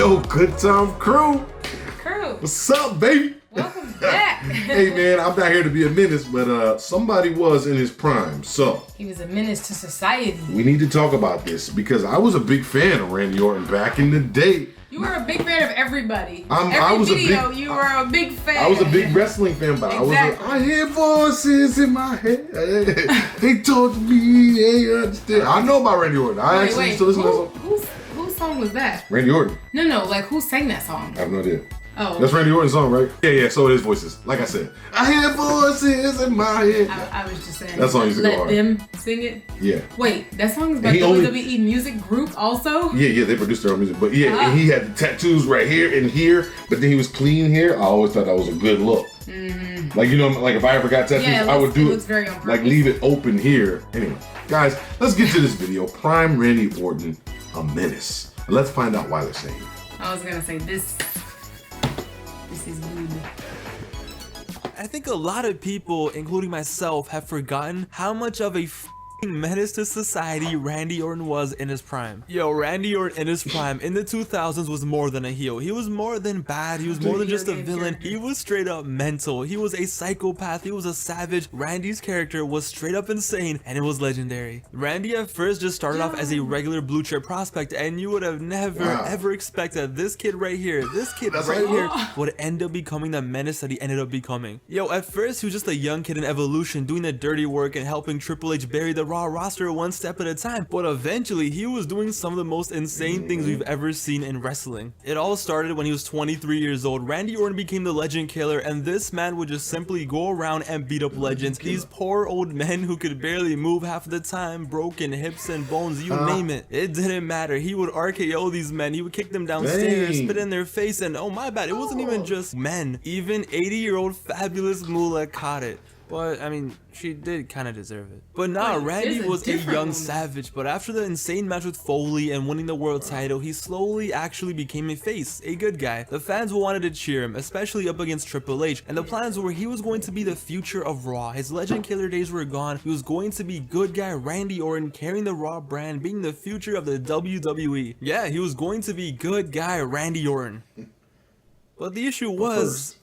Yo, good time crew. What's up, baby? Welcome back. Hey, man, I'm not here to be a menace, but somebody was in his prime, so. He was a menace to society. We need to talk about this because I was a big fan of Randy Orton back in the day. You were a big fan of everybody. I was you were a big fan. I was a big wrestling fan, but exactly. I hear voices in my head. They told me they understand. I know about Randy Orton. I actually used to listen to that song. Whose song was that? Randy Orton. No, like who sang that song? I have no idea. Oh. That's Randy Orton's song, right? Yeah, so it is voices. Like I said, I hear voices in my head. I was just saying. That song used to go hard. Let them sing it? Yeah. Wait, that song is by WWE music group also? Yeah, they produced their own music. But yeah, and he had the tattoos right here and here, but then he was clean here. I always thought that was a good look. Mm-hmm. Like, you know, like if I ever got tattoos, I would do it. Very on purpose. Like leave it open here. Anyway, guys, let's get to this video. Prime Randy Orton, a menace. And let's find out why they're saying it. I was gonna say this is good. I think a lot of people, including myself, have forgotten how much of a menace to society Randy Orton was in his prime. Yo, Randy Orton in his prime in the 2000s was more than a heel. He was more than bad. He was more than just a villain. He was straight up mental. He was a psychopath. He was a savage. Randy's character was straight up insane, and it was legendary. Randy at first just started off as a regular blue chip prospect, and you would have never ever expected this kid right here, would end up becoming the menace that he ended up becoming. Yo, at first he was just a young kid in Evolution doing the dirty work and helping Triple H bury the Raw roster one step at a time, but eventually he was doing some of the most insane things we've ever seen in wrestling. It all started when he was 23 years old. Randy Orton became the legend killer, and this man would just simply go around and beat up legends. These poor old men who could barely move half the time, broken hips and bones, you name it. It didn't matter. He would RKO these men. He would kick them downstairs, spit in their face, and oh my bad, it wasn't even just men. Even 80-year-old fabulous Moolah caught it. But, I mean, she did kind of deserve it. But nah, Randy was a young savage, but after the insane match with Foley and winning the world title, he slowly actually became a face, a good guy. The fans wanted to cheer him, especially up against Triple H, and the plans were he was going to be the future of Raw. His legend killer days were gone. He was going to be good guy Randy Orton, carrying the Raw brand, being the future of the WWE. Yeah, he was going to be good guy Randy Orton. But the issue was,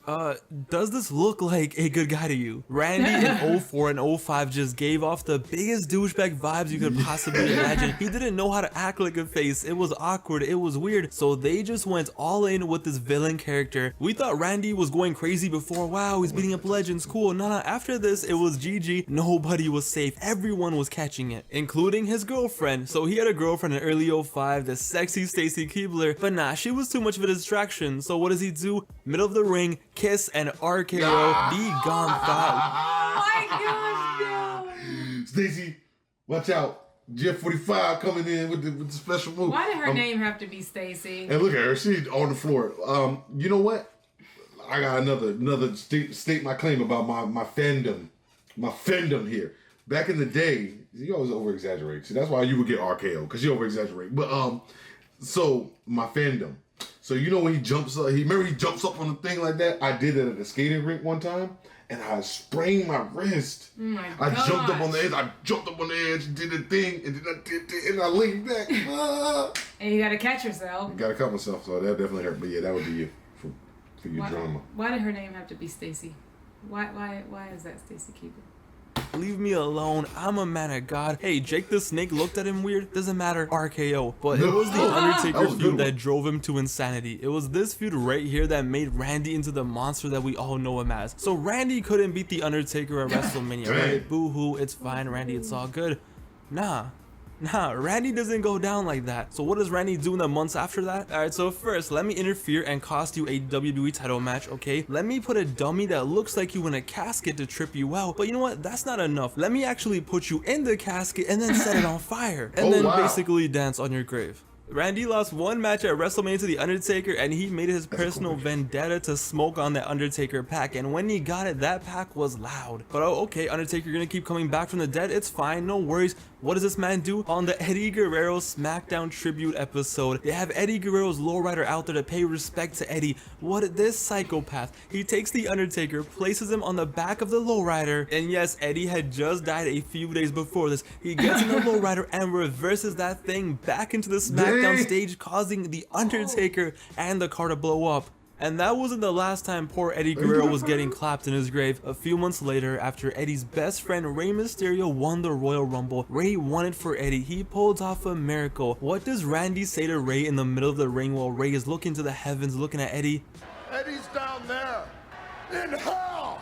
does this look like a good guy to you? Randy in 04 and 05 just gave off the biggest douchebag vibes you could possibly imagine. He didn't know how to act like a face. It was awkward. It was weird. So they just went all in with this villain character. We thought Randy was going crazy before. Wow, he's beating up legends. Cool. Nah, after this, it was GG. Nobody was safe. Everyone was catching it, including his girlfriend. So he had a girlfriend in early 05, the sexy Staci Keibler. But nah, she was too much of a distraction. So what does he do? Middle of the ring, kiss and RKO, be gone thought. Oh my gosh, no. Stacy, watch out. J45 coming in with the special move. Why did her name have to be Stacy? And look at her, she's on the floor. You know what? I got another state my claim about my fandom. My fandom here. Back in the day, you always over exaggerate. See, that's why you would get RKO, because you over exaggerate. But so my fandom. So you know when he jumps up, he jumps up on the thing like that? I did it at the skating rink one time, and I sprained my wrist. Oh my I jumped up on the edge, did the thing, and then I leaned back. And you gotta catch yourself. Gotta cut myself, so that definitely hurt. But yeah, that would be you for your drama. Why did her name have to be Stacy? Why is that Stacy Keibler? Leave me alone. I'm a man of God. Hey, Jake the Snake looked at him weird. Doesn't matter. RKO. But it was the Undertaker feud that drove him to insanity. It was this feud right here that made Randy into the monster that we all know him as. So Randy couldn't beat the Undertaker at WrestleMania, right? Boo-hoo. It's fine, Randy. It's all good. Nah, Randy doesn't go down like that. So what does Randy do in the months after that? Alright, so first, let me interfere and cost you a WWE title match, okay? Let me put a dummy that looks like you in a casket to trip you out. But you know what? That's not enough. Let me actually put you in the casket and then set it on fire. And then basically dance on your grave. Randy lost one match at WrestleMania to The Undertaker, and he made it his personal vendetta to smoke on that Undertaker pack, and when he got it, that pack was loud. But oh, okay, Undertaker, you're gonna keep coming back from the dead, it's fine, no worries. What does this man do? On the Eddie Guerrero SmackDown tribute episode, they have Eddie Guerrero's lowrider out there to pay respect to Eddie. What this psychopath? He takes the Undertaker, places him on the back of the lowrider, and yes, Eddie had just died a few days before this. He gets in the lowrider and reverses that thing back into the SmackDown SmackDown Dang. stage, causing the Undertaker and the car to blow up. And that wasn't the last time poor Eddie Guerrero was getting clapped in his grave. A few months later, after Eddie's best friend Rey Mysterio won the Royal Rumble, Rey won it for Eddie. He pulled off a miracle. What does Randy say to Rey in the middle of the ring while Rey is looking to the heavens, looking at Eddie? Eddie's down there in hell.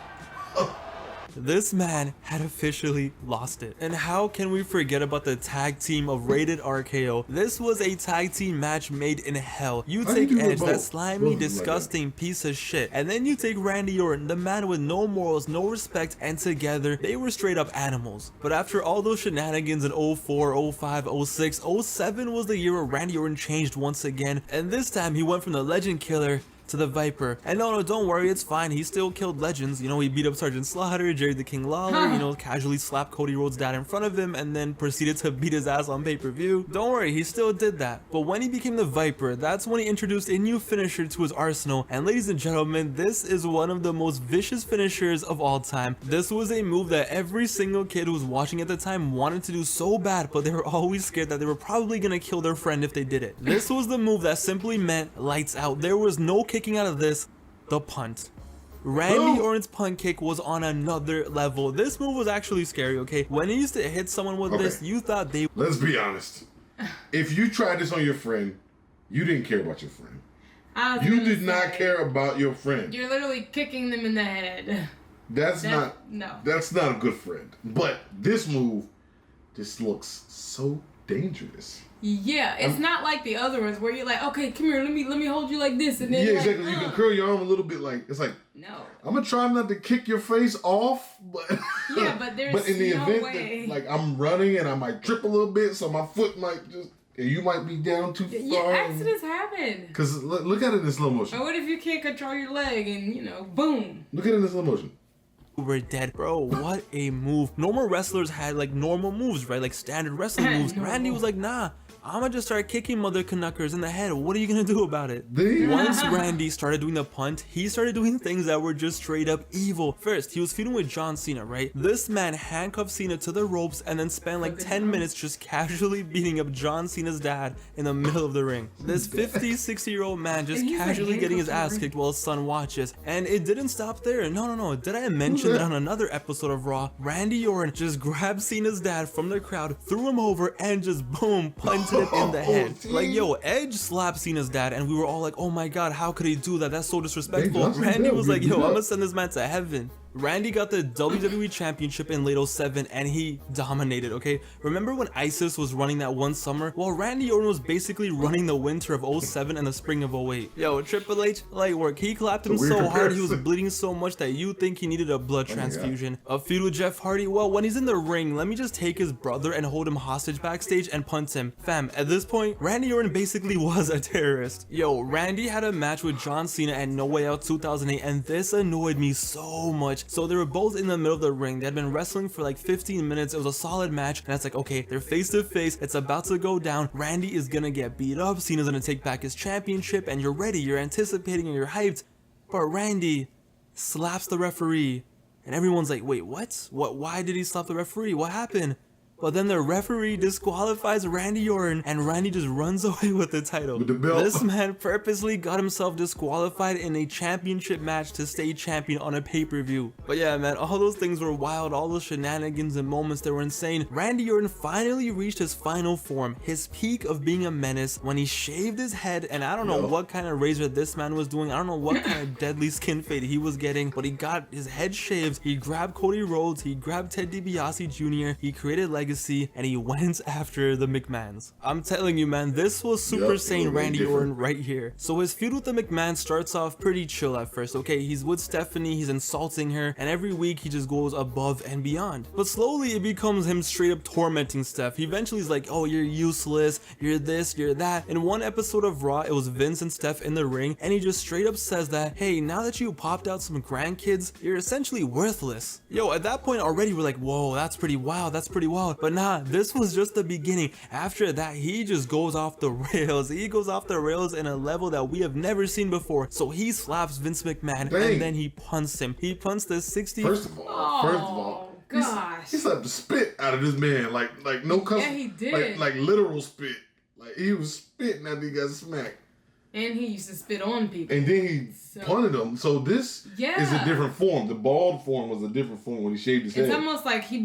This man had officially lost it. And how can we forget about the tag team of Rated RKO? This was a tag team match made in hell. You take Edge, that slimy, disgusting piece of shit, and then you take Randy Orton, the man with no morals, no respect, and together they were straight up animals. But after all those shenanigans in 04, 05, 06, 07 was the year where Randy Orton changed once again, and this time he went from the Legend Killer to the Viper. And no, don't worry, it's fine. He still killed legends. You know, he beat up Sergeant Slaughter, Jerry the King Lawler, you know, casually slapped Cody Rhodes' dad in front of him, and then proceeded to beat his ass on pay-per-view. Don't worry, he still did that. But when he became the Viper, that's when he introduced a new finisher to his arsenal. And ladies and gentlemen, this is one of the most vicious finishers of all time. This was a move that every single kid who was watching at the time wanted to do so bad, but they were always scared that they were probably gonna kill their friend if they did it. This was the move that simply meant lights out. There was no kicking out of this. The punt. Randy Orton's punt kick was on another level. This move was actually scary, okay? When he used to hit someone with this, you thought they... Let's be honest. If you tried this on your friend, you didn't care about your friend. You did not care about your friend. You're literally kicking them in the head. That's not a good friend. But this move just looks so dangerous. Yeah, it's not like the other ones where you're like, okay, come here, let me hold you like this, and then exactly. Like, you can curl your arm a little bit, like it's like. No. I'm gonna try not to kick your face off, but yeah, but there's but in the no event way. that like I'm running and I might trip a little bit, so my foot might just and you might be down too far. Yeah, accidents happen. Cause look at it in slow motion. Or what if you can't control your leg and boom? Look at it in slow motion. We're dead, bro. What a move. Normal wrestlers had like normal moves, right? Like standard wrestling moves. Randy was like, nah, I'ma just start kicking mother Canuckers in the head. What are you gonna do about it? Once Randy started doing the punt, he started doing things that were just straight up evil. First, he was feuding with John Cena, right? This man handcuffed Cena to the ropes and then spent like 10 minutes just casually beating up John Cena's dad in the middle of the ring. This 50, 60-year-old man just casually like getting his ass kicked while his son watches. And it didn't stop there. No. Did I mention that on another episode of Raw, Randy Orton just grabbed Cena's dad from the crowd, threw him over, and just boom, punted him in the head. Like, yo, Edge slapped Cena's dad, and we were all like, oh my god, how could he do that? That's so disrespectful. Randy was like, yo, I'm gonna send this man to heaven. Randy got the WWE Championship in late 07 and he dominated, okay? Remember when ISIS was running that one summer? Well, Randy Orton was basically running the winter of 07 and the spring of 08. Yo, Triple H, light work. He clapped him so hard, he was bleeding so much that you think he needed a blood transfusion. A feud with Jeff Hardy? Well, when he's in the ring, let me just take his brother and hold him hostage backstage and punt him. Fam, at this point, Randy Orton basically was a terrorist. Yo, Randy had a match with John Cena at No Way Out 2008 and this annoyed me so much. So they were both in the middle of the ring. They had been wrestling for like 15 minutes. It was a solid match. And it's like, okay, they're face to face. It's about to go down. Randy is gonna get beat up. Cena's gonna take back his championship. And you're ready. You're anticipating and you're hyped. But Randy slaps the referee. And everyone's like, wait, what? Why did he slap the referee? What happened? But then the referee disqualifies Randy Orton and Randy just runs away with the title. With the belt. This man purposely got himself disqualified in a championship match to stay champion on a pay-per-view. But yeah, man, all those things were wild. All those shenanigans and moments that were insane. Randy Orton finally reached his final form, his peak of being a menace, when he shaved his head. And I don't know what kind of razor this man was doing. I don't know what kind of deadly skin fade he was getting, but he got his head shaved. He grabbed Cody Rhodes. He grabbed Ted DiBiase Jr. He created legacy and he went after the McMahons. I'm telling you, man, this was Super Saiyan Randy Orton right here. So his feud with the McMahon starts off pretty chill at first, okay? He's with Stephanie, he's insulting her, and every week he just goes above and beyond. But slowly it becomes him straight up tormenting Steph. He eventually is like, oh, you're useless, you're this, you're that. In one episode of Raw, it was Vince and Steph in the ring, and he just straight up says that, hey, now that you popped out some grandkids, you're essentially worthless. Yo, at that point already we're like, whoa, that's pretty wild, that's pretty wild. But nah, this was just the beginning. After that, he just goes off the rails. He goes off the rails in a level that we have never seen before. So he slaps Vince McMahon and then he punts him. He punts the 60. First of all, gosh, he slapped the spit out of this man, like no cuss. Yeah, he did. Like literal spit. Like, he was spitting after he got smacked. And he used to spit on people. And then he punted him. So this is a different form. The bald form was a different form when he shaved his head. It's almost like he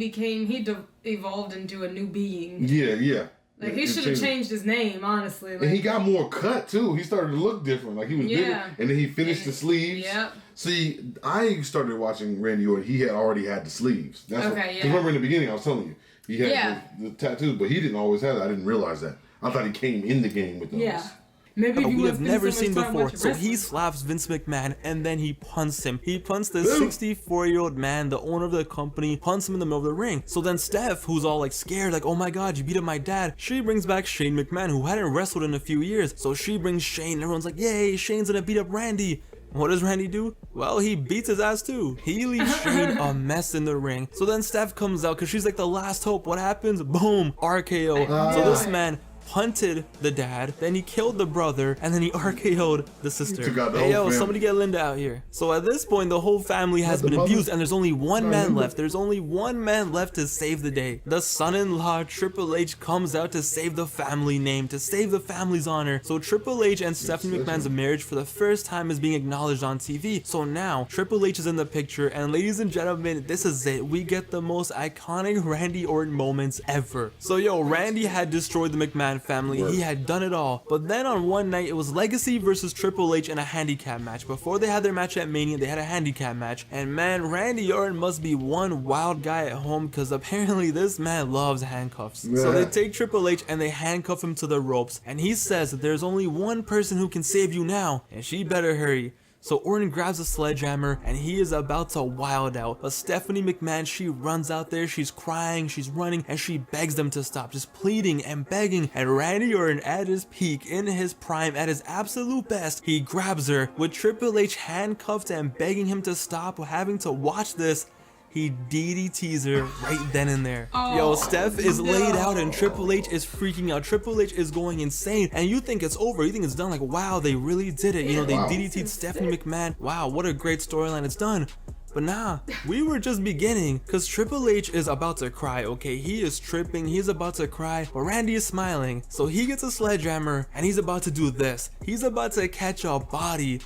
evolved into a new being. Yeah. Like, he should have changed his name, honestly. Like, and he got more cut, too. He started to look different. Like, he was bigger. And then he finished the sleeves. Yep. See, I started watching Randy Orton. He had already had the sleeves. That's Because remember in the beginning, I was telling you. He had the tattoos, but he didn't always have that. I didn't realize that. I thought he came in the game with those. Yeah. Maybe we have never seen before. So he slaps Vince McMahon and then he punts him. He punts this 64-year-old man, the owner of the company, punts him in the middle of the ring. So then Steph, who's all like scared, like, oh my god, you beat up my dad. She brings back Shane McMahon, who hadn't wrestled in a few years. So she brings Shane. Everyone's like, yay, Shane's gonna beat up Randy. What does Randy do? Well, he beats his ass too. He leaves Shane a mess in the ring. So then Steph comes out because she's like the last hope. What happens? Boom, RKO. So this man punted the dad, then he killed the brother, and then he RKO'd the sister. Hey yo, somebody get Linda out here. So at this point, the whole family has been abused, and there's only one man left. There's only one man left to save the day. The son-in-law, Triple H, comes out to save the family name, to save the family's honor. So Triple H and Stephanie McMahon's marriage for the first time is being acknowledged on TV. So now, Triple H is in the picture, and ladies and gentlemen, this is it. We get the most iconic Randy Orton moments ever. So yo, Randy had destroyed the McMahon family. He had done it all. But then on one night, it was Legacy versus Triple H in a handicap match. Before they had their match at Mania, they had a handicap match. And man, Randy Orton must be one wild guy at home, because apparently this man loves handcuffs. So they take Triple H and they handcuff him to the ropes. And he says that there's only one person who can save you now, and she better hurry. So Orton grabs a sledgehammer and he is about to wild out. But Stephanie McMahon, she runs out there, she's crying, she's running, and she begs them to stop, just pleading and begging. And Randy Orton, at his peak, in his prime, at his absolute best, he grabs her with Triple H handcuffed and begging him to stop, having to watch this. He DDTs her right then and there. Yo, Steph is laid out and Triple H is freaking out. Triple H is going insane. And you think it's over. You think it's done. Like, wow, they really did it. You know, they DDT'd Stephanie McMahon. Wow, what a great storyline. It's done. But nah, we were just beginning, because Triple H is about to cry, okay? He is tripping, he's about to cry, but Randy is smiling. So he gets a sledgehammer and he's about to do this. He's about to catch a body.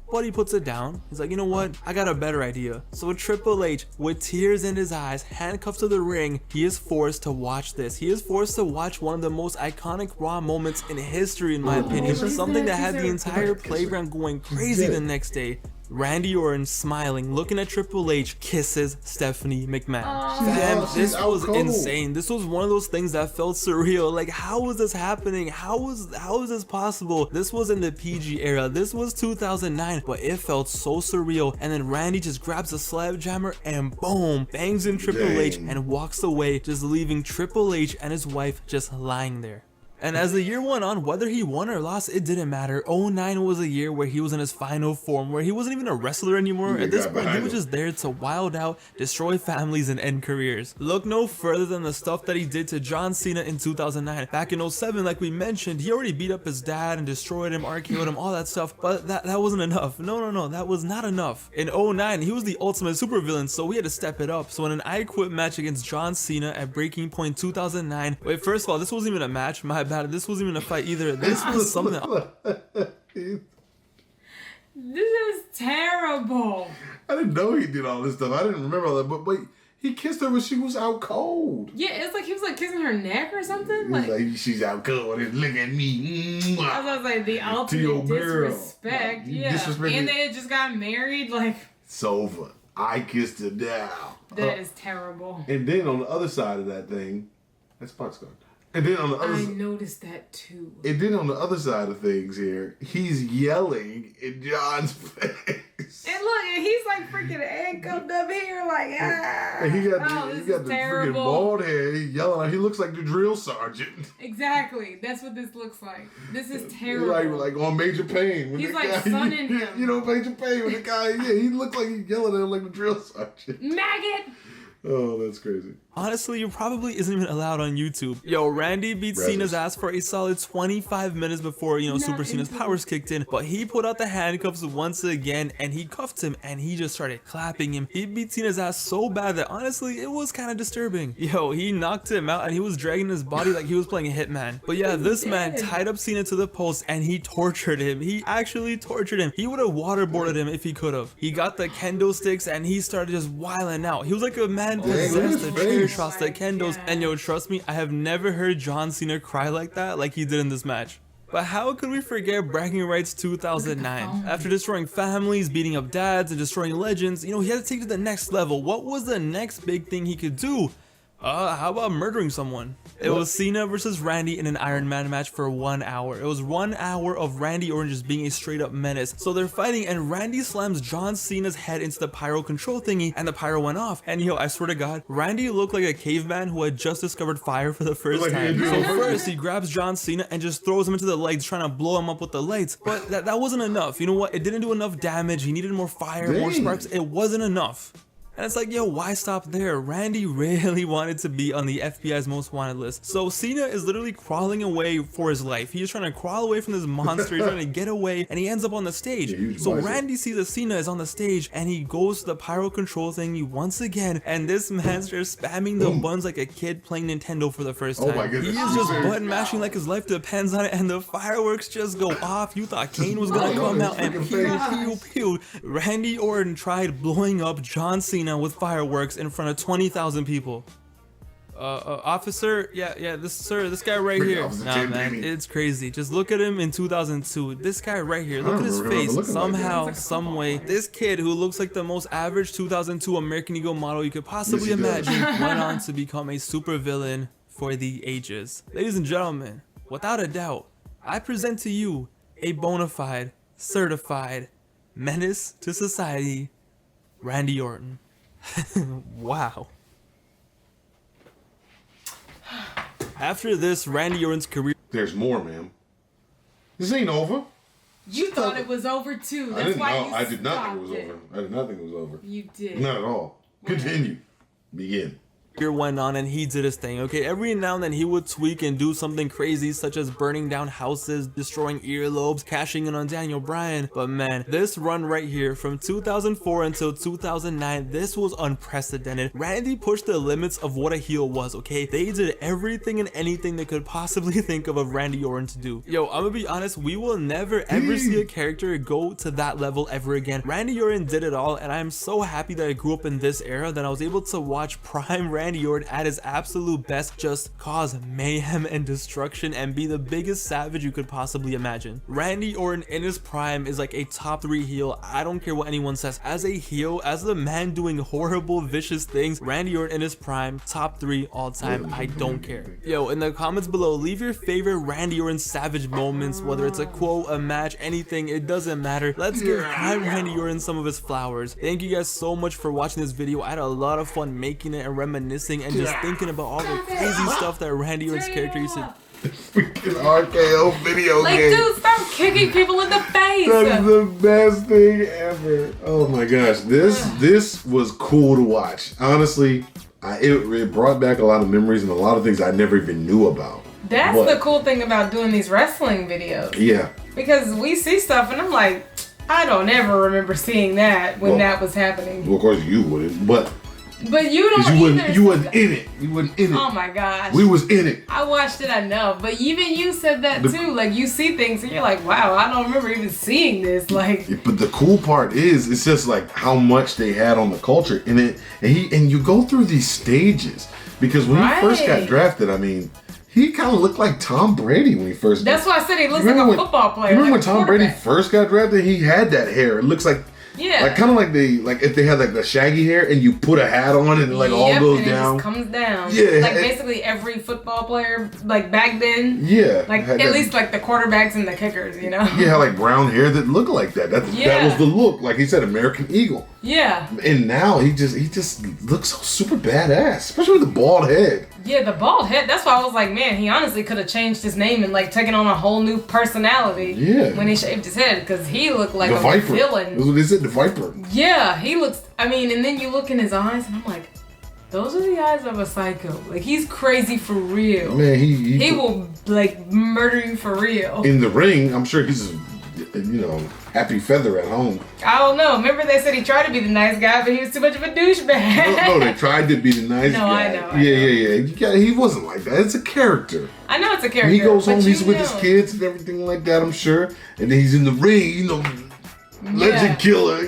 But he puts it down. He's like, you know what? I got a better idea. So Triple H, with tears in his eyes, handcuffed to the ring, he is forced to watch this. He is forced to watch one of the most iconic Raw moments in history, in my opinion. Something that had the entire playground going crazy the next day. Randy Orton, smiling, looking at Triple H, kisses Stephanie McMahon. Damn, this was insane. This was one of those things that felt surreal. Like, how was this happening? How is this possible? This was in the PG era. This was 2009, but it felt so surreal. And then Randy just grabs a sledgehammer and boom, bangs in Triple H and walks away, just leaving Triple H and his wife just lying there. And as the year went on, whether he won or lost, it didn't matter. 09 was a year where he was in his final form, where he wasn't even a wrestler anymore. At this point, he was just there to wild out, destroy families, and end careers. Look no further than the stuff that he did to John Cena in 2009. Back in 07, like we mentioned, he already beat up his dad and destroyed him, RKO'd him, all that stuff. But that wasn't enough. No, that was not enough. In 09, he was the ultimate supervillain, so we had to step it up. So in an I Quit match against John Cena at Breaking Point 2009, wait, first of all, this wasn't even a match, my bad. This wasn't even a fight either. This was something. This is terrible. I didn't know he did all this stuff. I didn't remember all that. But wait, he kissed her when she was out cold. Yeah, it's like he was like kissing her neck or something. Like she's out cold and look at me. I was about to say the ultimate disrespect. Yeah, and they had just got married. Like, it's over. I kissed her down. That is terrible. And then on the other side of that thing, that's Punt's gone. And then on the other I noticed that too. And then on the other side of things here, he's yelling in John's face. And look, he's like freaking handcuffed up here, like And he got the freaking bald head. He's yelling. He looks like the drill sergeant. Exactly. That's what this looks like. This is terrible. Like on Major Payne. When he's like sunning him. You know, Major Payne when the guy, he looks like he's yelling at him like the drill sergeant. Maggot! Oh, that's crazy. Honestly, it probably isn't even allowed on YouTube. Yo, Randy beat Cena's ass for a solid 25 minutes before, Super Cena's powers kicked in. But he put out the handcuffs once again and he cuffed him and he just started clapping him. He beat Cena's ass so bad that honestly, it was kind of disturbing. Yo, he knocked him out and he was dragging his body like he was playing a hitman. But yeah, this man tied up Cena to the post and he tortured him. He actually tortured him. He would have waterboarded him if he could have. He got the kendo sticks and he started just wilding out. He was like a man possessed, a chair shots, the kendos. And yo, trust me, I have never heard John Cena cry like that like he did in this match. But how could we forget Bragging Rights 2009? After destroying families, beating up dads, and destroying legends, he had to take it to the next level. What was the next big thing he could do? How about murdering someone? It was Cena versus Randy in an Iron Man match for 1 hour. It was 1 hour of Randy Orton just being a straight up menace. So they're fighting and Randy slams John Cena's head into the pyro control thingy and the pyro went off. And yo, I swear to God, Randy looked like a caveman who had just discovered fire for the first time. So first he grabs John Cena and just throws him into the lights, trying to blow him up with the lights. But that wasn't enough. You know what? It didn't do enough damage. He needed more fire, more sparks. It wasn't enough. And it's like, yo, why stop there? Randy really wanted to be on the FBI's most wanted list. So Cena is literally crawling away for his life. He's trying to crawl away from this monster. He's trying to get away and he ends up on the stage. So Randy sees that Cena is on the stage and he goes to the pyro control thingy once again. And this man starts spamming the buttons like a kid playing Nintendo for the first time. Oh my goodness. He is just button mashing like his life depends on it and the fireworks just go off. You thought Kane was gonna come out and pew, pew, pew. Randy Orton tried blowing up John Cena with fireworks in front of 20,000 people. Officer, this guy right here. Nah, man, it's crazy. Just look at him in 2002. This guy right here, look at his face. Somehow, some way, this kid who looks like the most average 2002 American Eagle model you could possibly imagine went on to become a super villain for the ages. Ladies and gentlemen, without a doubt, I present to you a bona fide, certified menace to society, Randy Orton. Wow. After this, Randy Orton's career... There's more, man. This ain't over. You thought it was over too. That's why I did not think it was over. I did not think it was over. You did. Not at all. Continue. Begin. Went on and he did his thing. Okay, every now and then he would tweak and do something crazy, such as burning down houses, destroying earlobes, cashing in on Daniel Bryan. But man, this run right here from 2004 until 2009, this was unprecedented. Randy pushed the limits of what a heel was. Okay, they did everything and anything they could possibly think of Randy Orton to do. Yo, I'm gonna be honest, we will never ever see a character go to that level ever again. Randy Orton did it all, and I'm so happy that I grew up in this era that I was able to watch Prime Randy Orton at his absolute best just cause mayhem and destruction and be the biggest savage you could possibly imagine. Randy Orton in his prime is like a top 3 heel. I don't care what anyone says. As a heel, as the man doing horrible, vicious things, Randy Orton in his prime, top 3 all time. I don't care. Yo, in the comments below, leave your favorite Randy Orton savage moments, whether it's a quote, a match, anything, it doesn't matter. Let's give Prime Randy Orton some of his flowers. Thank you guys so much for watching this video. I had a lot of fun making it and reminiscing and just thinking about all the crazy stuff that Randy Orton's character used to... Freaking RKO video game. Like, dude, stop kicking people in the face. That is the best thing ever. Oh my gosh, this was cool to watch. Honestly, it brought back a lot of memories and a lot of things I never even knew about. That's the cool thing about doing these wrestling videos. Yeah. Because we see stuff and I'm like, I don't ever remember seeing that when that was happening. Well, of course you wouldn't, but you don't either. You wasn't in it. You wasn't in it. Oh my gosh. We was in it. I watched it enough, but even you said that too. Like, you see things and you're like, wow, I don't remember even seeing this. Like, but the cool part is, it's just like how much they had on the culture in it, and you go through these stages because when he first got drafted, I mean, he kind of looked like Tom Brady when he first. That's why I said he looks like a football player. Remember when Tom Brady first got drafted? He had that hair. It looks like. Yeah. Like kind of like if they had like the shaggy hair and you put a hat on and it like all goes down. It just comes down. Yeah. Like basically every football player like back then. Yeah. Like at least like the quarterbacks and the kickers, you know. Yeah, like brown hair that looked like that. That was the look. Like he said, American Eagle. Yeah. And now he just looks so super badass, especially with the bald head. Yeah, the bald head. That's why I was like, man, he honestly could have changed his name and like taken on a whole new personality. Yeah. When he shaved his head, because he looked like a villain. That's what they said, the Viper. Yeah, he looks. I mean, and then you look in his eyes, and I'm like, Those are the eyes of a psycho. Like, he's crazy for real. Man, he will, like, murder you for real. In the ring, I'm sure he's, happy feather at home. I don't know. Remember they said he tried to be the nice guy, but he was too much of a douchebag. No, they tried to be the nice guy. I know. Yeah. He wasn't like that. It's a character. I know it's a character. He goes home, he's with his kids and everything like that, I'm sure. And then he's in the ring, legend killer,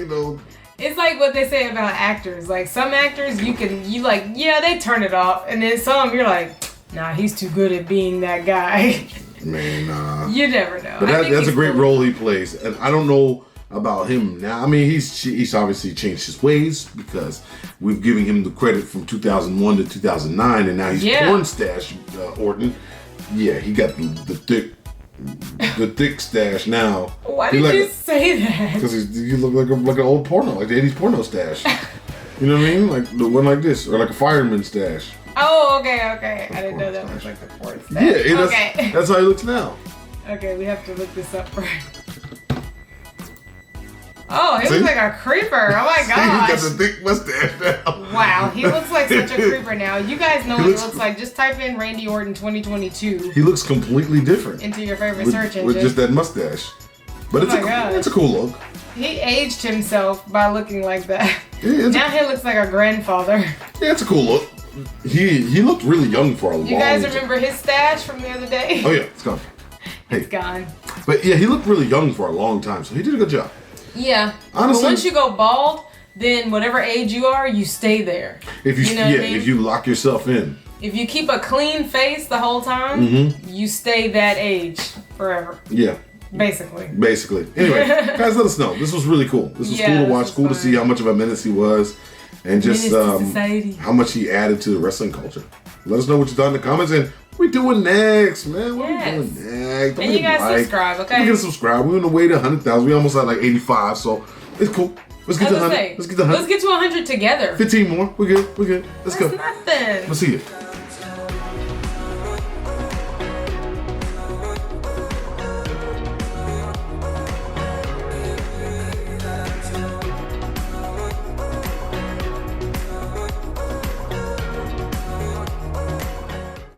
It's like what they say about actors. Like, some actors, they turn it off. And then some, you're like, nah, he's too good at being that guy. Man, nah. You never know. But that's a great role he plays. And I don't know about him now. I mean, he's obviously changed his ways because we've given him the credit from 2001 to 2009. And now he's porn stash, Orton. Yeah, he got the thick stash now. Why did you say that? Because you look like an old porno, like the 80s porno stash. You know what I mean? Like the one like this, or like a fireman stash. Oh, okay. I didn't know that was like the porn stash. Yeah, that's how he looks now. Okay, we have to look this up first. Oh, he looks like a creeper. Oh my gosh. He got the thick mustache now. Wow, he looks like such a creeper now. You guys know what he looks like. Just type in Randy Orton 2022. He looks completely different. Into your favorite search engine. With just that mustache. But it's a cool look. He aged himself by looking like that. Yeah, now he looks like a grandfather. Yeah, it's a cool look. He looked really young for a long time. You guys remember his stash from the other day? Oh yeah, it's gone. It's gone. But yeah, he looked really young for a long time, so he did a good job. Yeah. Honestly, but once you go bald, then whatever age you are, you stay there. If you know what I mean? If you lock yourself in. If you keep a clean face the whole time, you stay that age forever. Yeah. Basically. Anyway, guys, let us know. This was really cool. This was cool to watch. Cool to see how much of a menace he was, and just how much he added to the wrestling culture. Let us know what you thought in the comments, and what we doing next, man? What are we doing next? And you guys subscribe, okay? You gotta subscribe. We're on the way to 100,000. We almost at like 85, so it's cool. Let's get to 100. Let's get to 100. Let's get to 100 together. 15 more. We're good. Let's go. That's nothing. Let's see it.